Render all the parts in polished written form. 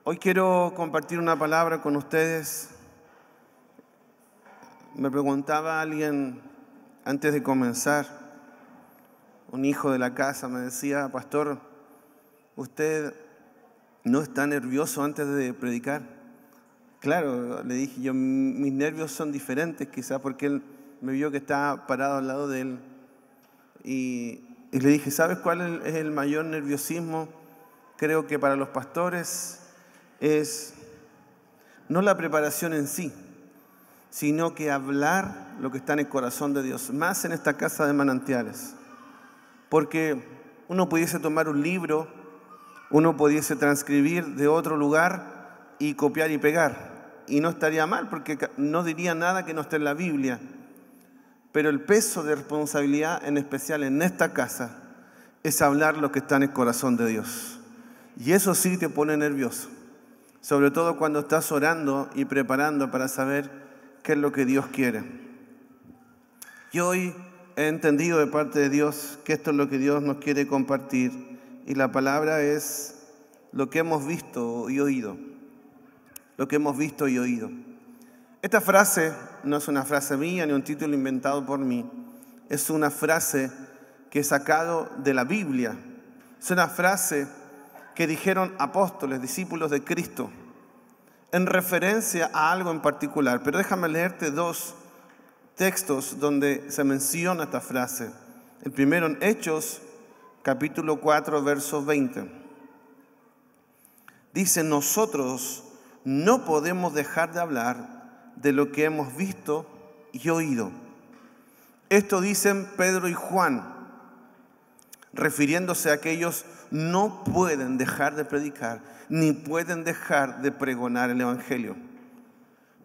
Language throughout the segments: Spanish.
Hoy quiero compartir una palabra con ustedes. Me preguntaba alguien antes de comenzar, un hijo de la casa me decía: pastor, ¿usted no está nervioso antes de predicar? Claro, le dije yo, mis nervios son diferentes, quizás porque él me vio que estaba parado al lado de él. Y le dije: ¿sabes cuál es el mayor nerviosismo? Creo que para los pastores es no la preparación en sí, sino que hablar lo que está en el corazón de Dios, más en esta casa de manantiales. Porque uno pudiese tomar un libro, uno pudiese transcribir de otro lugar y copiar y pegar, y no estaría mal, porque no diría nada que no esté en la Biblia. Pero el peso de responsabilidad, en especial en esta casa, es hablar lo que está en el corazón de Dios. Y eso sí te pone nervioso, sobre todo cuando estás orando y preparando para saber qué es lo que Dios quiere. Y hoy he entendido de parte de Dios que esto es lo que Dios nos quiere compartir. Y la palabra es lo que hemos visto y oído. Lo que hemos visto y oído. Esta frase no es una frase mía ni un título inventado por mí. Es una frase que he sacado de la Biblia. Es una frase que dijeron apóstoles, discípulos de Cristo, en referencia a algo en particular. Pero déjame leerte dos textos donde se menciona esta frase. El primero en Hechos, capítulo 4, verso 20. Dice: nosotros no podemos dejar de hablar de lo que hemos visto y oído. Esto dicen Pedro y Juan, refiriéndose a que ellos no pueden dejar de predicar, ni pueden dejar de pregonar el Evangelio.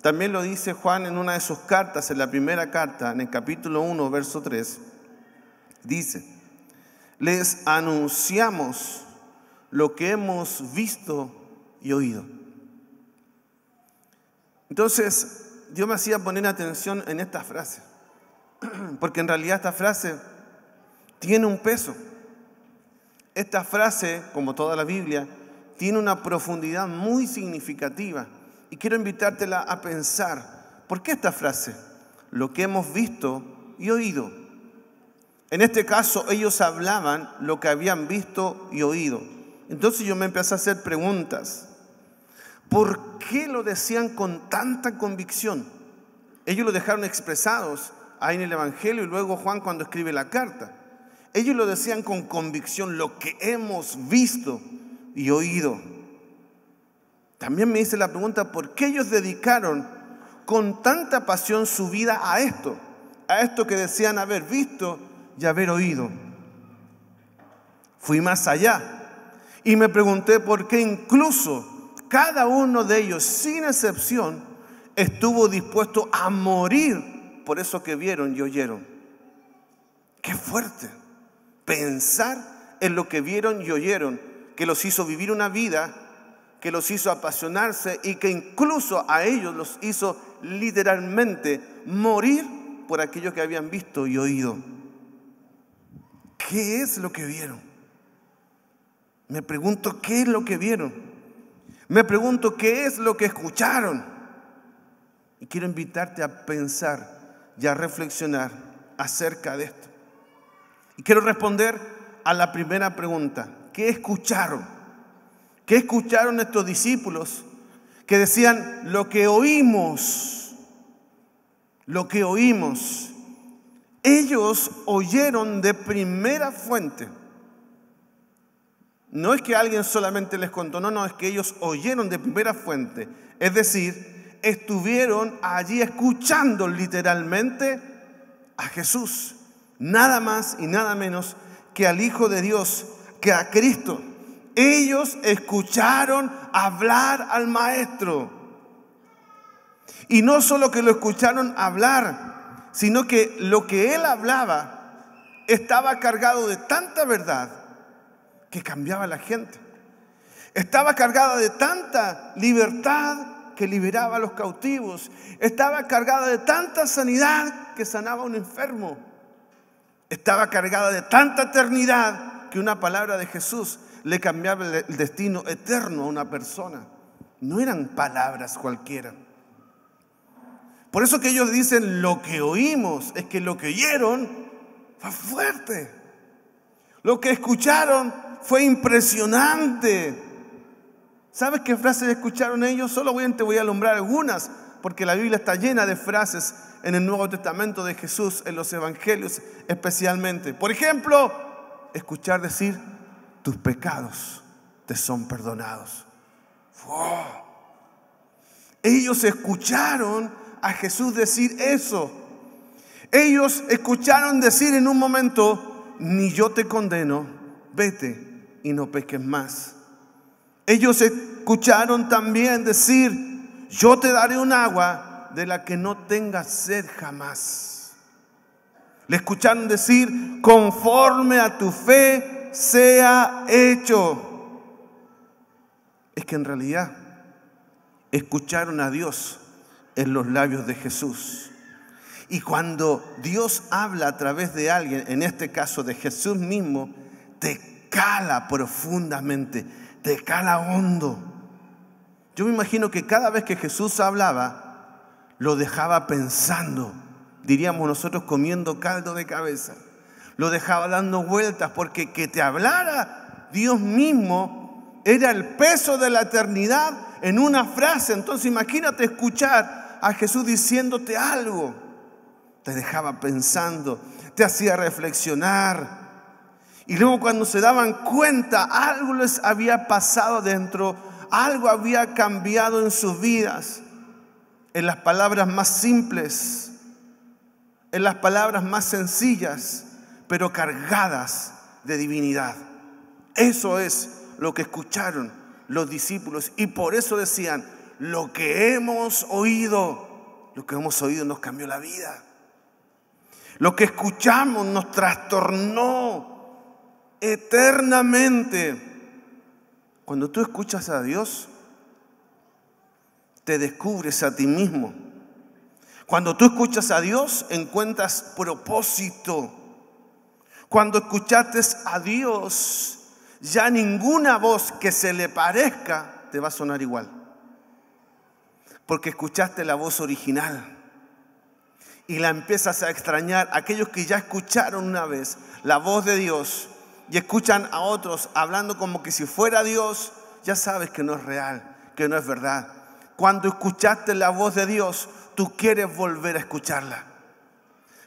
También lo dice Juan en una de sus cartas, en la primera carta, en el capítulo 1, verso 3. Dice: les anunciamos lo que hemos visto y oído. Entonces, Dios me hacía poner atención en esta frase, porque en realidad esta frase tiene un peso. Esta frase, como toda la Biblia, tiene una profundidad muy significativa. Y quiero invitártela a pensar, ¿por qué esta frase? Lo que hemos visto y oído. En este caso, ellos hablaban lo que habían visto y oído. Entonces yo me empecé a hacer preguntas. ¿Por qué lo decían con tanta convicción? Ellos lo dejaron expresados ahí en el Evangelio y luego Juan cuando escribe la carta. Ellos lo decían con convicción, lo que hemos visto y oído. También me hice la pregunta, ¿por qué ellos dedicaron con tanta pasión su vida a esto que decían haber visto y haber oído? Fui más allá y me pregunté por qué incluso cada uno de ellos, sin excepción, estuvo dispuesto a morir por eso que vieron y oyeron. ¡Qué fuerte! Pensar en lo que vieron y oyeron, que los hizo vivir una vida, que los hizo apasionarse y que incluso a ellos los hizo literalmente morir por aquello que habían visto y oído. ¿Qué es lo que vieron? Me pregunto, ¿qué es lo que vieron? Me pregunto, ¿qué es lo que escucharon? Y quiero invitarte a pensar y a reflexionar acerca de esto. Y quiero responder a la primera pregunta. ¿Qué escucharon? ¿Qué escucharon estos discípulos que decían lo que oímos? Lo que oímos. Ellos oyeron de primera fuente. No es que alguien solamente les contó, no, es que ellos oyeron de primera fuente. Es decir, estuvieron allí escuchando literalmente a Jesús. Nada más y nada menos que al Hijo de Dios, que a Cristo. Ellos escucharon hablar al Maestro. Y no solo que lo escucharon hablar, sino que lo que Él hablaba estaba cargado de tanta verdad que cambiaba a la gente. Estaba cargada de tanta libertad que liberaba a los cautivos. Estaba cargada de tanta sanidad que sanaba a un enfermo. Estaba cargada de tanta eternidad que una palabra de Jesús le cambiaba el destino eterno a una persona. no eran palabras cualquiera. Por eso que ellos dicen lo que oímos, es que lo que oyeron fue fuerte. Lo que escucharon fue impresionante. ¿Sabes qué frases escucharon ellos? Te voy a alumbrar algunas, porque la Biblia está llena de frases en el Nuevo Testamento de Jesús, en los Evangelios especialmente. Por ejemplo, escuchar decir, tus pecados te son perdonados. ¡Wow! Ellos escucharon a Jesús decir eso. Ellos escucharon decir en un momento, ni yo te condeno, vete y no peques más. Ellos escucharon también decir, yo te daré un agua de la que no tengas sed jamás. Le escucharon decir, conforme a tu fe sea hecho. Es que en realidad escucharon a Dios en los labios de Jesús. Y cuando Dios habla a través de alguien, en este caso de Jesús mismo, te cala profundamente, te cala hondo. Yo me imagino que cada vez que Jesús hablaba, lo dejaba pensando, diríamos nosotros comiendo caldo de cabeza. Lo dejaba dando vueltas, porque que te hablara Dios mismo era el peso de la eternidad en una frase. Entonces imagínate escuchar a Jesús diciéndote algo. Te dejaba pensando, te hacía reflexionar. Y luego cuando se daban cuenta, algo les había pasado dentro, algo había cambiado en sus vidas, en las palabras más simples, en las palabras más sencillas, pero cargadas de divinidad. Eso es lo que escucharon los discípulos, y por eso decían, lo que hemos oído nos cambió la vida. Lo que escuchamos nos trastornó eternamente. Cuando tú escuchas a Dios, te descubres a ti mismo. Cuando tú escuchas a Dios, encuentras propósito. Cuando escuchaste a Dios, ya ninguna voz que se le parezca te va a sonar igual. Porque escuchaste la voz original. Y la empiezas a extrañar. Aquellos que ya escucharon una vez la voz de Dios y escuchan a otros hablando como que si fuera Dios, ya sabes que no es real, que no es verdad. Cuando escuchaste la voz de Dios, tú quieres volver a escucharla.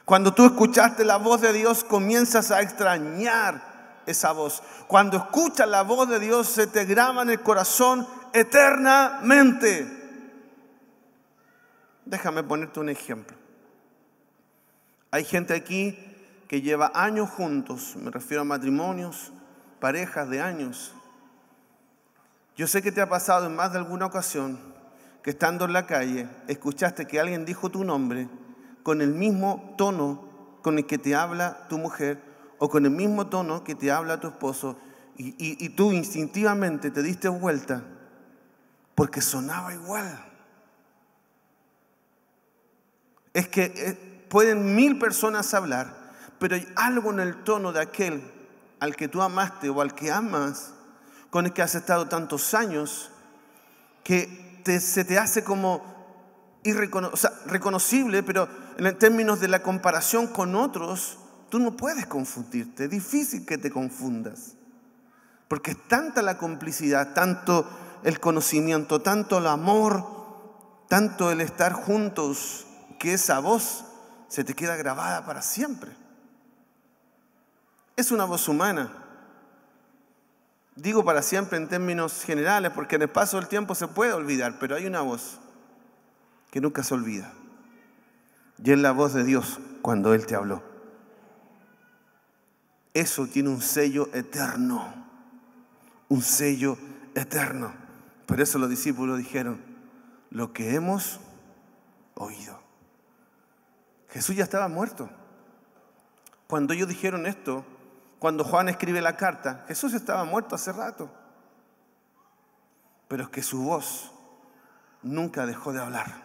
Cuando tú escuchaste la voz de Dios, comienzas a extrañar esa voz. Cuando escuchas la voz de Dios, se te graba en el corazón eternamente. Déjame ponerte un ejemplo. Hay gente aquí que lleva años juntos, me refiero a matrimonios, parejas de años. Yo sé que te ha pasado en más de alguna ocasión que estando en la calle escuchaste que alguien dijo tu nombre con el mismo tono con el que te habla tu mujer o con el mismo tono que te habla tu esposo, y tú instintivamente te diste vuelta porque sonaba igual. Es que pueden 1000 personas hablar, pero hay algo en el tono de aquel al que tú amaste o al que amas, con el que has estado tantos años, que se te hace como reconocible, pero en términos de la comparación con otros, tú no puedes confundirte. Es difícil que te confundas, porque es tanta la complicidad, tanto el conocimiento, tanto el amor, tanto el estar juntos, que esa voz se te queda grabada para siempre. Es una voz humana. Digo para siempre en términos generales, porque en el paso del tiempo se puede olvidar, pero hay una voz que nunca se olvida. Y es la voz de Dios cuando Él te habló. Eso tiene un sello eterno. Un sello eterno. Por eso los discípulos dijeron, lo que hemos oído. Jesús ya estaba muerto. Cuando ellos dijeron esto, cuando Juan escribe la carta, Jesús estaba muerto hace rato. Pero es que su voz nunca dejó de hablar.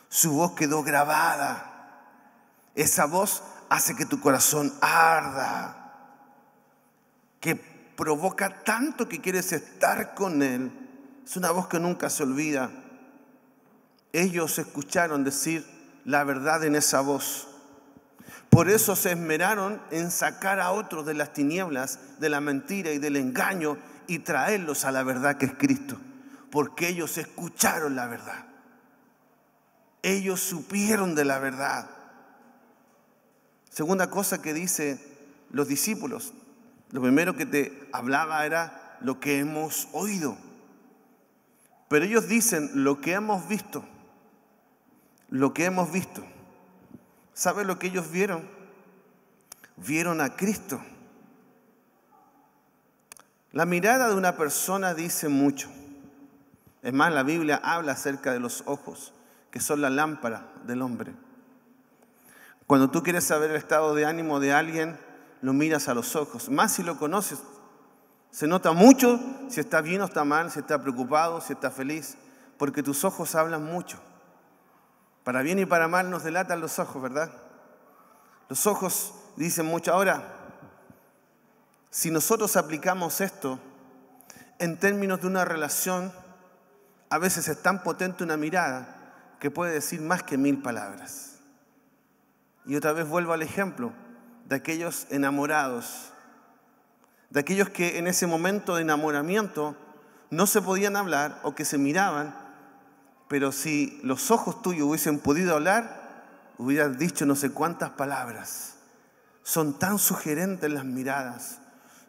Su voz quedó grabada. Esa voz hace que tu corazón arda, que provoca tanto que quieres estar con Él, Es una voz que nunca se olvida. Ellos escucharon decir la verdad en esa voz. Por eso se esmeraron en sacar a otros de las tinieblas, de la mentira y del engaño y traerlos a la verdad que es Cristo. Porque ellos escucharon la verdad. Ellos supieron de la verdad. Segunda cosa que dice los discípulos. Lo primero que te hablaba era lo que hemos oído. Pero ellos dicen lo que hemos visto. Lo que hemos visto. ¿Sabe lo que ellos vieron? Vieron a Cristo. La mirada de una persona dice mucho. Es más, la Biblia habla acerca de los ojos, que son la lámpara del hombre. Cuando tú quieres saber el estado de ánimo de alguien, lo miras a los ojos. Más si lo conoces. Se nota mucho si está bien o está mal, si está preocupado, si está feliz, porque tus ojos hablan mucho. Para bien y para mal nos delatan los ojos, ¿verdad? Los ojos dicen mucho. Ahora, si nosotros aplicamos esto en términos de una relación, a veces es tan potente una mirada que puede decir más que 1000 palabras. Y otra vez vuelvo al ejemplo de aquellos enamorados, de aquellos que en ese momento de enamoramiento no se podían hablar o que se miraban, pero si los ojos tuyos hubiesen podido hablar, hubieras dicho no sé cuántas palabras. Son tan sugerentes las miradas,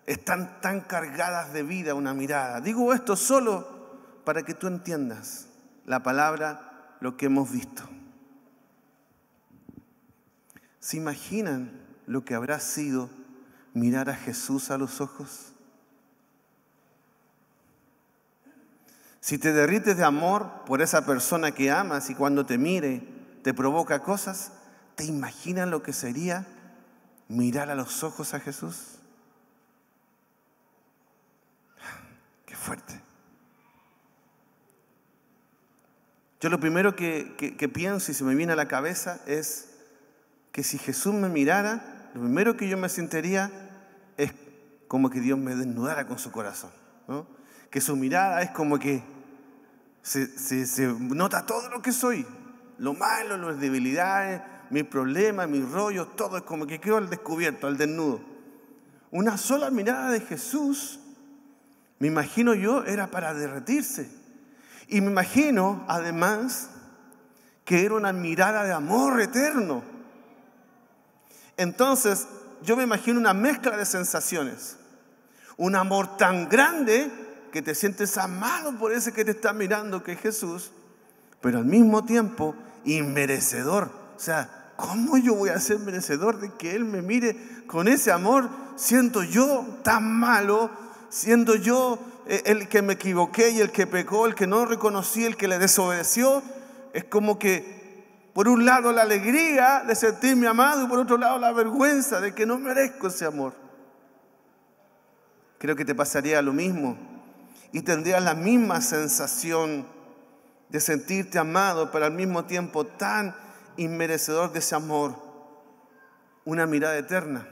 están tan cargadas de vida una mirada. Digo esto solo para que tú entiendas la palabra, lo que hemos visto. ¿Se imaginan lo que habrá sido mirar a Jesús a los ojos? Si te derrites de amor por esa persona que amas y cuando te mire te provoca cosas, ¿te imaginas lo que sería mirar a los ojos a Jesús? ¡Qué fuerte! Yo lo primero que pienso y se me viene a la cabeza es que si Jesús me mirara, lo primero que yo me sentiría es como que Dios me desnudara con su corazón, ¿no? Que su mirada es como que se nota todo lo que soy, lo malo, las debilidades, mis problemas, mis rollos, todo es como que quedo al descubierto, al desnudo. Una sola mirada de Jesús, me imagino yo, era para derretirse. Y me imagino, además, que era una mirada de amor eterno. Entonces, yo me imagino una mezcla de sensaciones. Un amor tan grande que te sientes amado por ese que te está mirando, que es Jesús, pero al mismo tiempo inmerecedor. O sea, ¿cómo yo voy a ser merecedor de que Él me mire con ese amor, siendo yo tan malo, siendo yo el que me equivoqué y el que pecó, el que no reconocí, el que le desobedeció? Es como que por un lado la alegría de sentirme amado y por otro lado la vergüenza de que no merezco ese amor. Creo que te pasaría lo mismo y tendrías la misma sensación de sentirte amado, pero al mismo tiempo tan inmerecedor de ese amor. Una mirada eterna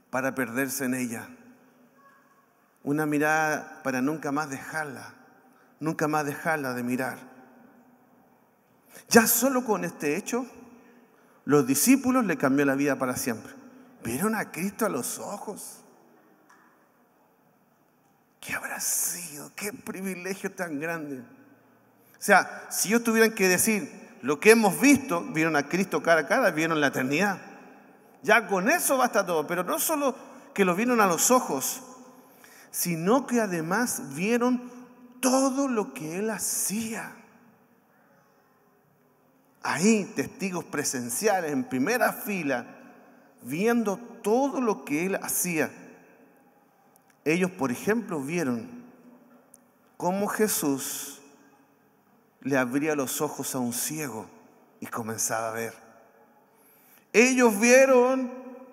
para perderse en ella. Una mirada para nunca más dejarla de mirar. Ya solo con este hecho, los discípulos le cambió la vida para siempre. Vieron a Cristo a los ojos. ¿Qué habrá sido? ¿Qué privilegio tan grande? O sea, si ellos tuvieran que decir lo que hemos visto, vieron a Cristo cara a cara, vieron la eternidad. Ya con eso basta todo, pero no solo que lo vieron a los ojos, sino que además vieron todo lo que Él hacía. Ahí, testigos presenciales en primera fila, viendo todo lo que Él hacía. Ellos, por ejemplo, vieron cómo Jesús le abría los ojos a un ciego y comenzaba a ver. Ellos vieron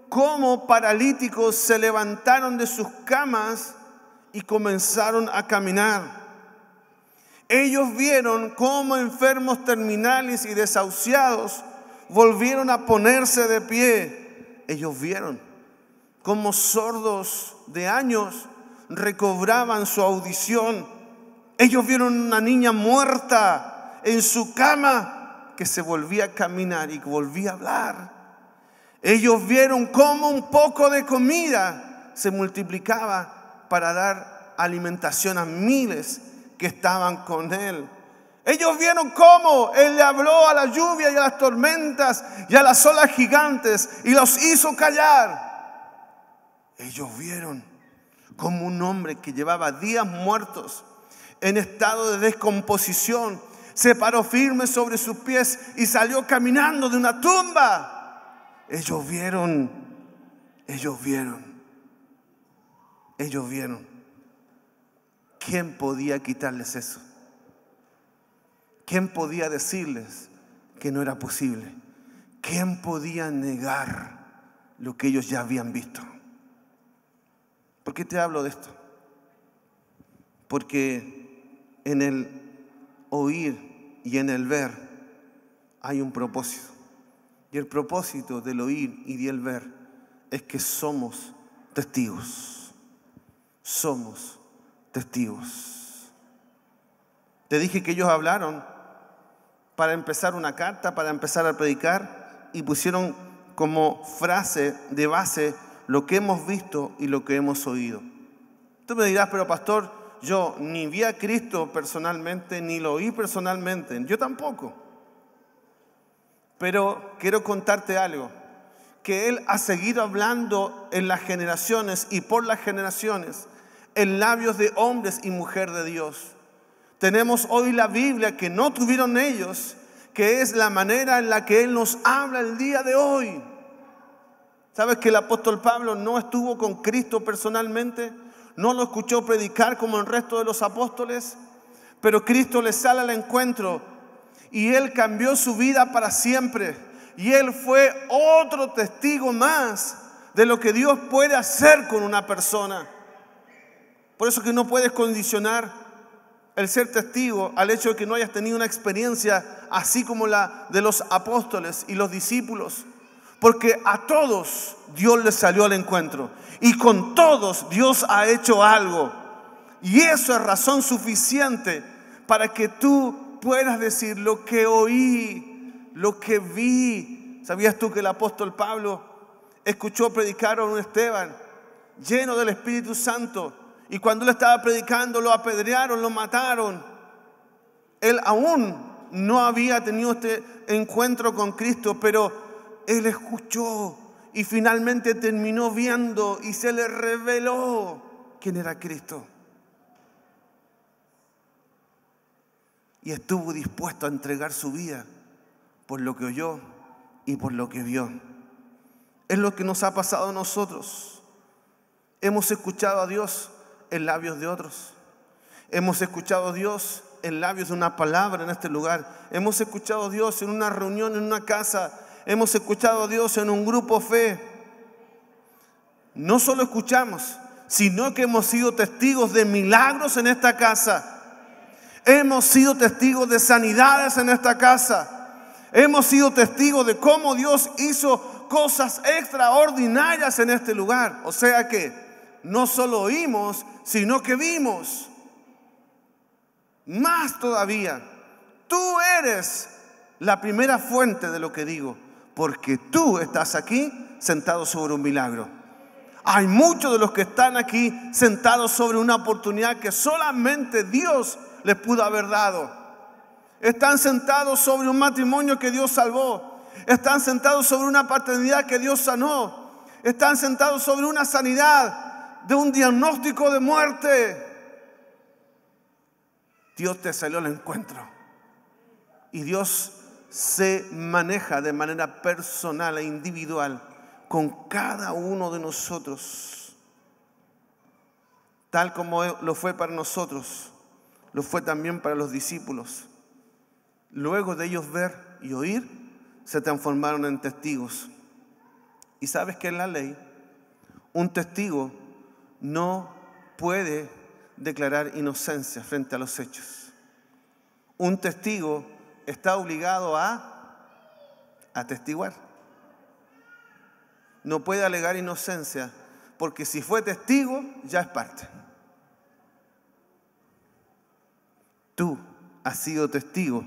cómo paralíticos se levantaron de sus camas y comenzaron a caminar. Ellos vieron cómo enfermos terminales y desahuciados volvieron a ponerse de pie. Ellos vieron cómo sordos de años recobraban su audición. Ellos vieron una niña muerta en su cama que se volvía a caminar y volvía a hablar. Ellos vieron cómo un poco de comida se multiplicaba para dar alimentación a miles que estaban con él. Ellos vieron cómo él le habló a la lluvia y a las tormentas y a las olas gigantes y los hizo callar. Ellos vieron cómo un hombre que llevaba días muertos en estado de descomposición se paró firme sobre sus pies y salió caminando de una tumba. Ellos vieron. ¿Quién podía quitarles eso? ¿Quién podía decirles que no era posible? ¿Quién podía negar lo que ellos ya habían visto? ¿Por qué te hablo de esto? Porque en el oír y en el ver hay un propósito. Y el propósito del oír y del ver es que somos testigos. Somos testigos. Te dije que ellos hablaron para empezar una carta, para empezar a predicar, y pusieron como frase de base lo que hemos visto y lo que hemos oído. Tú me dirás, pero pastor, yo ni vi a Cristo personalmente, ni lo oí personalmente. Yo tampoco. Pero quiero contarte algo, que Él ha seguido hablando en las generaciones y por las generaciones, en labios de hombres y mujeres de Dios. Tenemos hoy la Biblia que no tuvieron ellos, que es la manera en la que Él nos habla el día de hoy. ¿Sabes que el apóstol Pablo no estuvo con Cristo personalmente? No lo escuchó predicar como el resto de los apóstoles, pero Cristo le sale al encuentro y Él cambió su vida para siempre. Y Él fue otro testigo más de lo que Dios puede hacer con una persona. Por eso que no puedes condicionar el ser testigo al hecho de que no hayas tenido una experiencia así como la de los apóstoles y los discípulos. Porque a todos Dios les salió al encuentro. Y con todos Dios ha hecho algo. Y eso es razón suficiente para que tú puedas decir lo que oí, lo que vi. ¿Sabías tú que el apóstol Pablo escuchó predicar a un Esteban lleno del Espíritu Santo? Y cuando él estaba predicando lo apedrearon, lo mataron. Él aún no había tenido este encuentro con Cristo, pero él escuchó y finalmente terminó viendo y se le reveló quién era Cristo. Y estuvo dispuesto a entregar su vida por lo que oyó y por lo que vio. Es lo que nos ha pasado a nosotros. Hemos escuchado a Dios en labios de otros. Hemos escuchado a Dios en labios de una palabra en este lugar. Hemos escuchado a Dios en una reunión, en una casa. Hemos escuchado a Dios en un grupo fe. No solo escuchamos, sino que hemos sido testigos de milagros en esta casa. Hemos sido testigos de sanidades en esta casa. Hemos sido testigos de cómo Dios hizo cosas extraordinarias en este lugar. O sea que no solo oímos, sino que vimos. Más todavía, tú eres la primera fuente de lo que digo, porque tú estás aquí sentado sobre un milagro. Hay muchos de los que están aquí sentados sobre una oportunidad que solamente Dios les pudo haber dado. Están sentados sobre un matrimonio que Dios salvó. Están sentados sobre una paternidad que Dios sanó. Están sentados sobre una sanidad de un diagnóstico de muerte. Dios te salió al encuentro. Y Dios se maneja de manera personal e individual con cada uno de nosotros. Tal como lo fue para nosotros, lo fue también para los discípulos. Luego de ellos ver y oír, se transformaron en testigos. ¿Y sabes qué es la ley? Un testigo no puede declarar inocencia frente a los hechos. Un testigo está obligado a atestiguar. No puede alegar inocencia, porque si fue testigo, ya es parte. Tú has sido testigo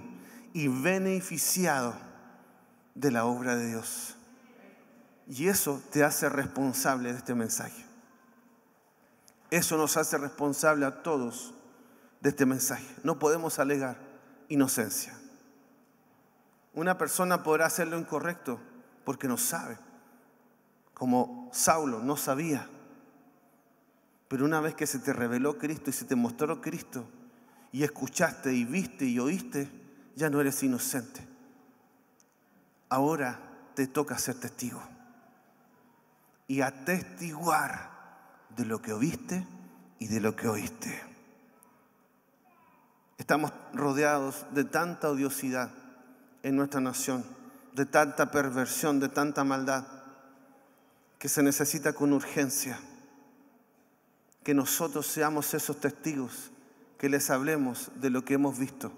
y beneficiado de la obra de Dios. Y eso te hace responsable de este mensaje. Eso nos hace responsable a todos de este mensaje. No podemos alegar inocencia. Una persona podrá hacer lo incorrecto porque no sabe, como Saulo no sabía. Pero una vez que se te reveló Cristo y se te mostró Cristo y escuchaste y viste y oíste, ya no eres inocente. Ahora te toca ser testigo y atestiguar de lo que oíste y de lo que oíste. Estamos rodeados de tanta odiosidad en nuestra nación, de tanta perversión, de tanta maldad, que se necesita con urgencia que nosotros seamos esos testigos, que les hablemos de lo que hemos visto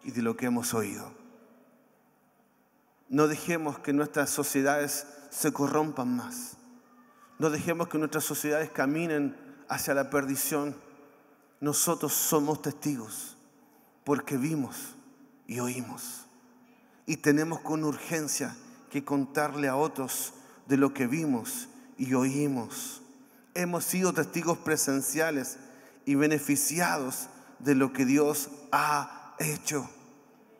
y de lo que hemos oído. No dejemos que nuestras sociedades se corrompan más. No dejemos que nuestras sociedades caminen hacia la perdición. Nosotros somos testigos porque vimos y oímos. Y tenemos con urgencia que contarle a otros de lo que vimos y oímos. Hemos sido testigos presenciales y beneficiados de lo que Dios ha hecho.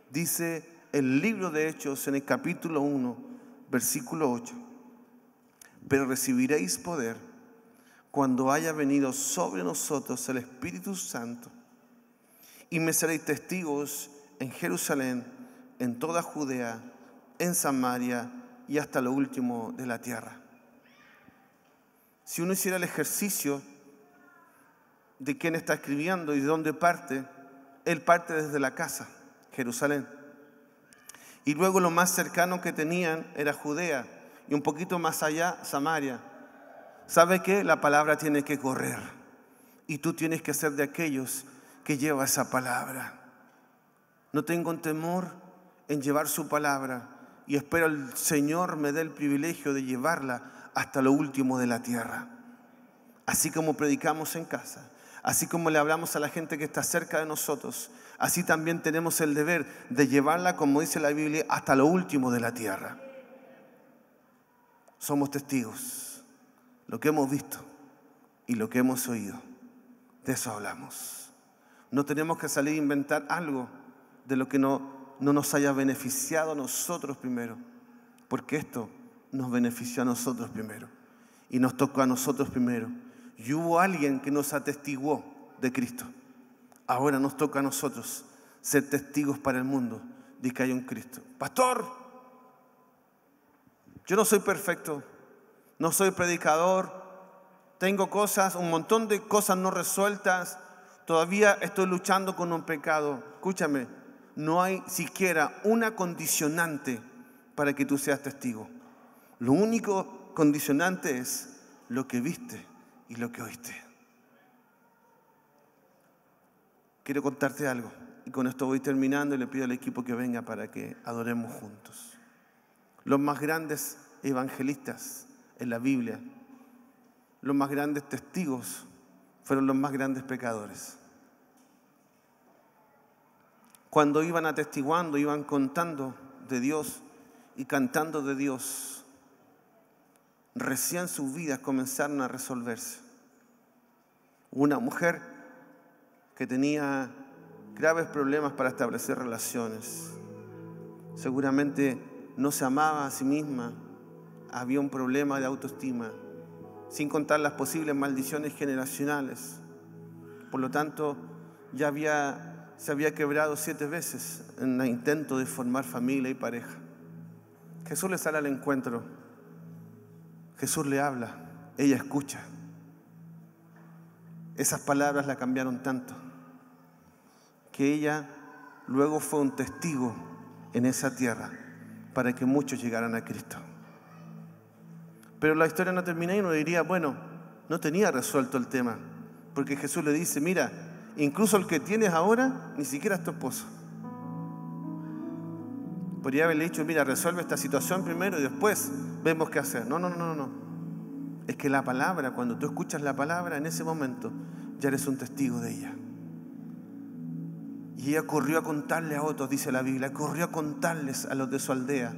Dice el libro de Hechos en el capítulo 1, versículo 8. Pero recibiréis poder cuando haya venido sobre nosotros el Espíritu Santo, y me seréis testigos en Jerusalén, en toda Judea, en Samaria y hasta lo último de la tierra. Si uno hiciera el ejercicio de quién está escribiendo y de dónde parte, él parte desde la casa, Jerusalén. Y luego lo más cercano que tenían era Judea y un poquito más allá, Samaria. ¿Sabe qué? La palabra tiene que correr y tú tienes que ser de aquellos que lleva esa palabra. No tengo temor en llevar su palabra y espero el Señor me dé el privilegio de llevarla hasta lo último de la tierra. Así como predicamos en casa, así como le hablamos a la gente que está cerca de nosotros, así también tenemos el deber de llevarla, como dice la Biblia, hasta lo último de la tierra. Somos testigos. Lo que hemos visto y lo que hemos oído, de eso hablamos. No tenemos que salir a inventar algo de lo que no nos haya beneficiado a nosotros primero, porque esto nos benefició a nosotros primero y nos tocó a nosotros primero. Y hubo alguien que nos atestiguó de Cristo. Ahora nos toca a nosotros ser testigos para el mundo de que hay un Cristo. Pastor, yo no soy perfecto, no soy predicador, tengo cosas, un montón de cosas no resueltas, todavía estoy luchando con un pecado. Escúchame, no hay siquiera una condicionante para que tú seas testigo. Lo único condicionante es lo que viste y lo que oíste. Quiero contarte algo y con esto voy terminando y le pido al equipo que venga para que adoremos juntos. Los más grandes evangelistas en la Biblia, los más grandes testigos, fueron los más grandes pecadores. Cuando iban atestiguando, iban contando de Dios y cantando de Dios, recién sus vidas comenzaron a resolverse. Una mujer que tenía graves problemas para establecer relaciones, seguramente no se amaba a sí misma, había un problema de autoestima, sin contar las posibles maldiciones generacionales. Por lo tanto, se había quebrado 7 veces en el intento de formar familia y pareja. Jesús le sale al encuentro. Jesús le habla, ella escucha. Esas palabras la cambiaron tanto que ella luego fue un testigo en esa tierra para que muchos llegaran a Cristo. Pero la historia no termina y uno diría, bueno, no tenía resuelto el tema, porque Jesús le dice, mira, incluso el que tienes ahora ni siquiera es tu esposo. Podría haberle dicho, mira, resuelve esta situación primero y después vemos qué hacer. No. Es que la palabra, cuando tú escuchas la palabra, en ese momento ya eres un testigo de ella. Y ella corrió a contarle a otros, dice la Biblia, corrió a contarles a los de su aldea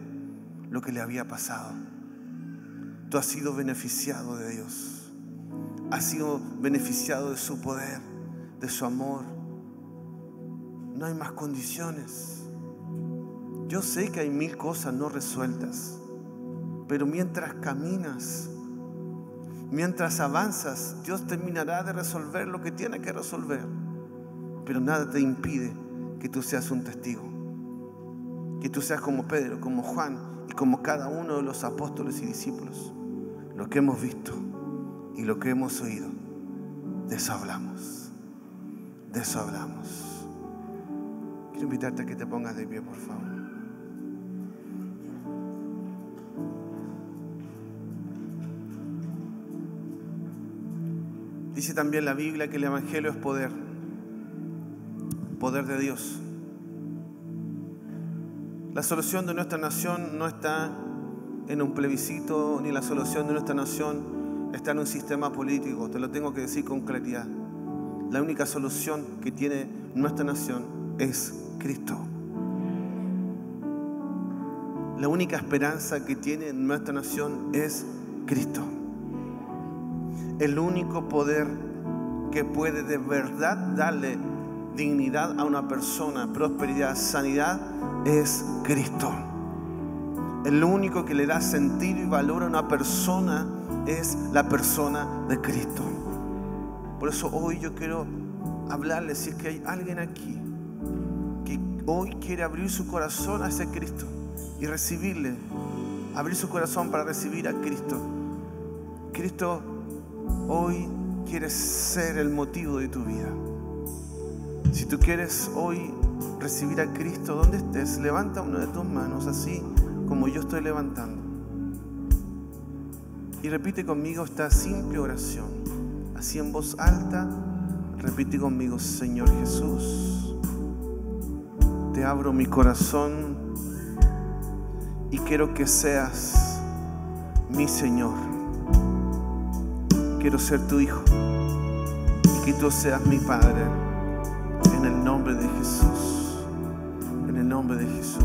lo que le había pasado. Tú has sido beneficiado de Dios. Has sido beneficiado de su poder, de su amor. No hay más condiciones. Yo sé que hay 1000 cosas no resueltas, pero mientras caminas, mientras avanzas, Dios terminará de resolver lo que tiene que resolver. Pero nada te impide que tú seas un testigo, que tú seas como Pedro, como Juan y como cada uno de los apóstoles y discípulos. Lo que hemos visto y lo que hemos oído, de eso hablamos. De eso hablamos. Quiero invitarte a que te pongas de pie, por favor. Dice también la Biblia que el Evangelio es poder. Poder de Dios. La solución de nuestra nación no está en un plebiscito, ni la solución de nuestra nación está en un sistema político. Te lo tengo que decir con claridad. La única solución que tiene nuestra nación es Cristo. La única esperanza que tiene nuestra nación es Cristo. El único poder que puede de verdad darle dignidad a una persona, prosperidad, sanidad, es Cristo. El único que le da sentido y valor a una persona es la persona de Cristo. Por eso hoy yo quiero hablarles, si es que hay alguien aquí que hoy quiere abrir su corazón hacia Cristo y recibirle, abrir su corazón para recibir a Cristo. Cristo hoy quiere ser el motivo de tu vida. Si tú quieres hoy recibir a Cristo, donde estés, levanta una de tus manos, así como yo estoy levantando. Y repite conmigo esta simple oración, así en voz alta. Repite conmigo: Señor Jesús, te abro mi corazón y quiero que seas mi Señor. Quiero ser tu hijo y que tú seas mi Padre. En el nombre de Jesús. En el nombre de Jesús.